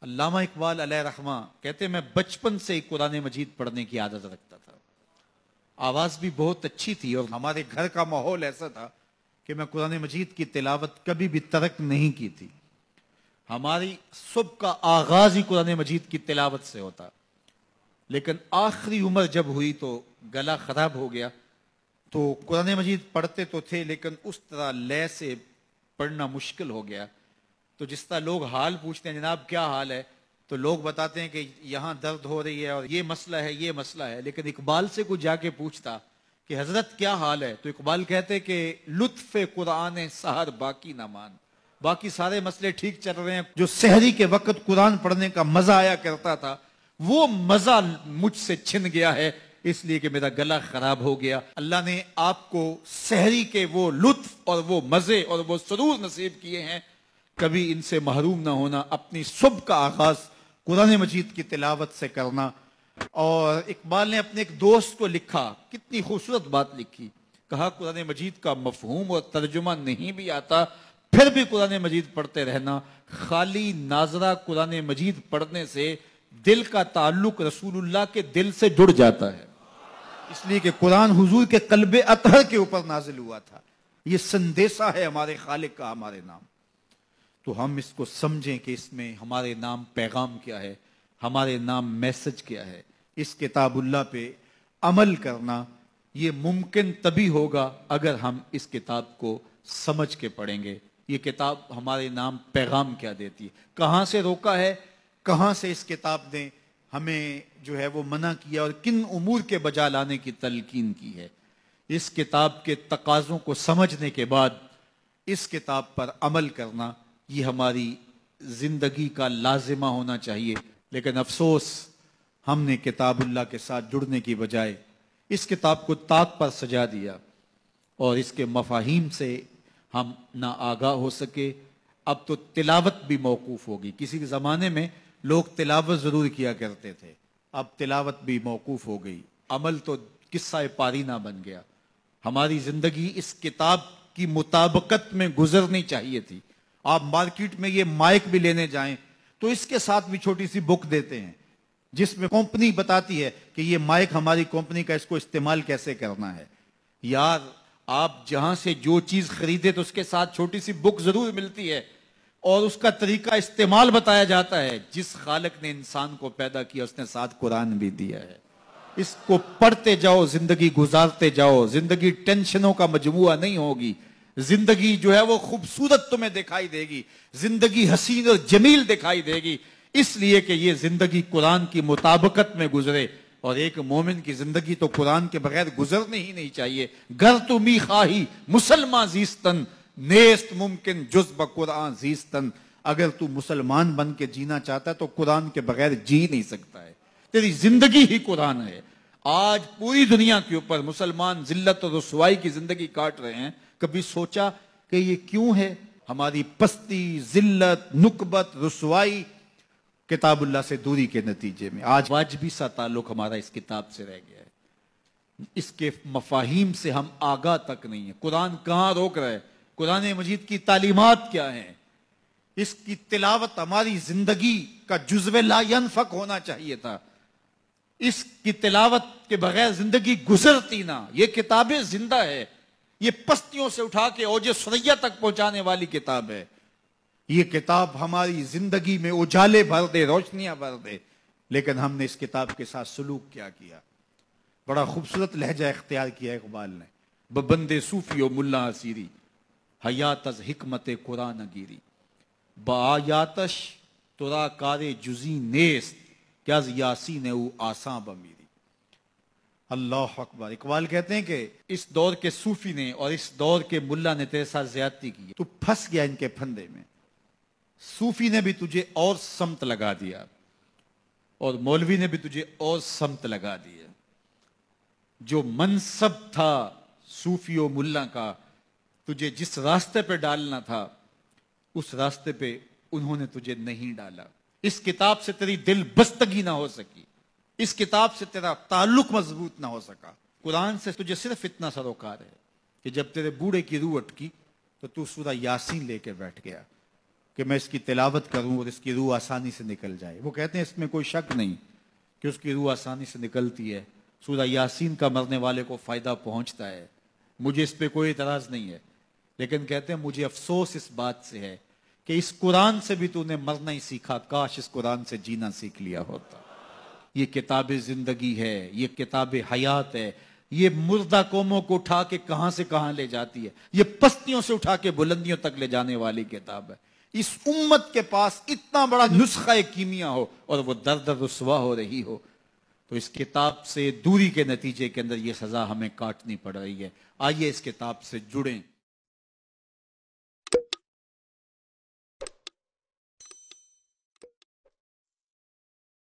علامہ اقبال علیہ رحمہ کہتے ہیں میں بچپن سے ہی قرآن مجید پڑھنے کی عادت رکھتا تھا. آواز بھی بہت اچھی تھی اور ہمارے گھر کا ماحول ایسا تھا کہ میں قرآن مجید کی تلاوت کبھی بھی ترک نہیں کی تھی. ہماری صبح کا آغاز ہی قرآن مجید کی تلاوت سے ہوتا. لیکن آخری عمر جب ہوئی تو گلا خراب ہو گیا تو قرآن مجید پڑھتے تو تھے لیکن اس طرح لے سے پڑھنا مشکل ہو گیا. تو جس طرح لوگ حال پوچھتے ہیں جناب کیا حال ہے تو لوگ بتاتے ہیں کہ یہاں درد ہو رہی ہے اور یہ مسئلہ ہے یہ مسئلہ ہے. لیکن اقبال سے کوئی جا کے پوچھتا کہ حضرت کیا حال ہے تو اقبال کہتے کہ لطف قرآن سحر باقی نہ مان. باقی سارے مسئلے ٹھیک چل رہے ہیں. جو سحری کے وقت قرآن پڑھنے کا مزہ آیا کرتا تھا وہ مزہ مجھ سے چھن گیا ہے اس لیے کہ میرا گلا خراب ہو گیا. اللہ نے آپ کو سحری کے وہ لطف اور وہ مزے اور وہ سرور نصیب کیے ہیں. کبھی ان سے محروم نہ ہونا. اپنی صبح کا آغاز قرآن مجید کی تلاوت سے کرنا. اور اقبال نے اپنے ایک دوست کو لکھا, کتنی خوبصورت بات لکھی. کہا قرآن مجید کا مفہوم اور ترجمہ نہیں بھی آتا پھر بھی قرآن مجید پڑھتے رہنا. خالی ناظرہ قرآن مجید پڑھنے سے دل کا تعلق رسول اللہ کے دل سے جڑ جاتا ہے. اس لیے کہ قرآن حضور کے قلب اطہر کے اوپر نازل ہوا تھا. یہ سندیسہ ہے ہمارے خالق کا ہمارے نام. تو ہم اس کو سمجھیں کہ اس میں ہمارے نام پیغام کیا ہے, ہمارے نام میسج کیا ہے. اس کتاب اللہ پہ عمل کرنا یہ ممکن تبھی ہوگا اگر ہم اس کتاب کو سمجھ کے پڑھیں گے. یہ کتاب ہمارے نام پیغام کیا دیتی ہے, کہاں سے روکا ہے, کہاں سے اس کتاب نے ہمیں جو ہے وہ منع کیا اور کن امور کے بجا لانے کی تلقین کی ہے. اس کتاب کے تقاضوں کو سمجھنے کے بعد اس کتاب پر عمل کرنا یہ ہماری زندگی کا لازمہ ہونا چاہیے. لیکن افسوس ہم نے کتاب اللہ کے ساتھ جڑنے کی بجائے اس کتاب کو طاق پر سجا دیا اور اس کے مفاہیم سے ہم نہ آگاہ ہو سکے. اب تو تلاوت بھی موقوف ہوگی. کسی زمانے میں لوگ تلاوت ضرور کیا کرتے تھے, اب تلاوت بھی موقوف ہو گئی. عمل تو قصہ پارینہ بن گیا. ہماری زندگی اس کتاب کی مطابقت میں گزرنی چاہیے تھی. آپ مارکیٹ میں یہ مائک بھی لینے جائیں تو اس کے ساتھ بھی چھوٹی سی بک دیتے ہیں جس میں کمپنی بتاتی ہے کہ یہ مائک ہماری کمپنی کا, اس کو استعمال کیسے کرنا ہے. یار آپ جہاں سے جو چیز خریدے تو اس کے ساتھ چھوٹی سی بک ضرور ملتی ہے اور اس کا طریقہ استعمال بتایا جاتا ہے. جس خالق نے انسان کو پیدا کیا اس نے ساتھ قرآن بھی دیا ہے. اس کو پڑھتے جاؤ, زندگی گزارتے جاؤ. زندگی ٹینشنوں کا مجموعہ نہیں ہوگی. زندگی جو ہے وہ خوبصورت تمہیں دکھائی دے گی. زندگی حسین اور جمیل دکھائی دے گی اس لیے کہ یہ زندگی قرآن کی مطابقت میں گزرے. اور ایک مومن کی زندگی تو قرآن کے بغیر گزرنے ہی نہیں چاہیے. گر تو می خواہی مسلمان زیستن نیست ممکن جز بقرآن زیستن. اگر تو مسلمان بن کے جینا چاہتا ہے تو قرآن کے بغیر جی نہیں سکتا ہے. تیری زندگی ہی قرآن ہے. آج پوری دنیا کے اوپر مسلمان ذلت اور رسوائی کی زندگی کاٹ رہے ہیں. کبھی سوچا کہ یہ کیوں ہے؟ ہماری پستی, ذلت, نکبت, رسوائی کتاب اللہ سے دوری کے نتیجے میں. آج واجبی سا تعلق ہمارا اس کتاب سے رہ گیا ہے. اس کے مفاہیم سے ہم آگاہ تک نہیں ہیں. قرآن کہاں روک رہا ہے, قرآن مجید کی تعلیمات کیا ہیں. اس کی تلاوت ہماری زندگی کا جزو لا ینفک ہونا چاہیے تھا. اس کی تلاوت کے بغیر زندگی گزرتی نہ. یہ کتابیں زندہ ہے. یہ پستیوں سے اٹھا کے اوج ثریا تک پہنچانے والی کتاب ہے. یہ کتاب ہماری زندگی میں اجالے بھر دے, روشنیاں بھر دے. لیکن ہم نے اس کتاب کے ساتھ سلوک کیا کیا. بڑا خوبصورت لہجہ اختیار کیا اقبال نے. ببندے صوفی و ملا اسیری حیات از حکمت قرآن گیری بآیاتش ترا کار جزی نیست کہ از یاسین او آساں بمیری. اللہ اکبر. اقبال کہتے ہیں کہ اس دور کے صوفی نے اور اس دور کے ملا نے تیرے ساتھ زیادتی کی. تو پھنس گیا ان کے پھندے میں. صوفی نے بھی تجھے اور سمت لگا دیا اور مولوی نے بھی تجھے اور سمت لگا دیا. جو منصب تھا صوفی و ملا کا, تجھے جس راستے پہ ڈالنا تھا اس راستے پہ انہوں نے تجھے نہیں ڈالا. اس کتاب سے تیری دل بستگی نہ ہو سکی. اس کتاب سے تیرا تعلق مضبوط نہ ہو سکا. قرآن سے تجھے صرف اتنا سروکار ہے کہ جب تیرے بوڑھے کی روح اٹکی تو تو سورہ یاسین لے کے بیٹھ گیا. کہ میں اس کی تلاوت کروں اور اس کی روح آسانی سے نکل جائے. وہ کہتے ہیں اس میں کوئی شک نہیں کہ اس کی روح آسانی سے نکلتی ہے. سورہ یاسین کا مرنے والے کو فائدہ پہنچتا ہے, مجھے اس پہ کوئی اعتراض نہیں ہے, لیکن کہتے ہیں مجھے افسوس اس بات سے ہے کہ اس قرآن سے بھی تو نے مرنا ہی سیکھا, کاش اس قرآن سے جینا سیکھ لیا ہوتا. یہ کتاب زندگی ہے, یہ کتاب حیات ہے, یہ مردہ قوموں کو اٹھا کے کہاں سے کہاں لے جاتی ہے, یہ پستیوں سے اٹھا کے بلندیوں تک لے جانے والی کتاب ہے. اس امت کے پاس اتنا بڑا نسخہ کیمیا ہو اور وہ در در رسوا ہو رہی ہو, تو اس کتاب سے دوری کے نتیجے کے اندر یہ سزا ہمیں کاٹنی پڑ رہی ہے. آئیے اس کتاب سے جڑیں.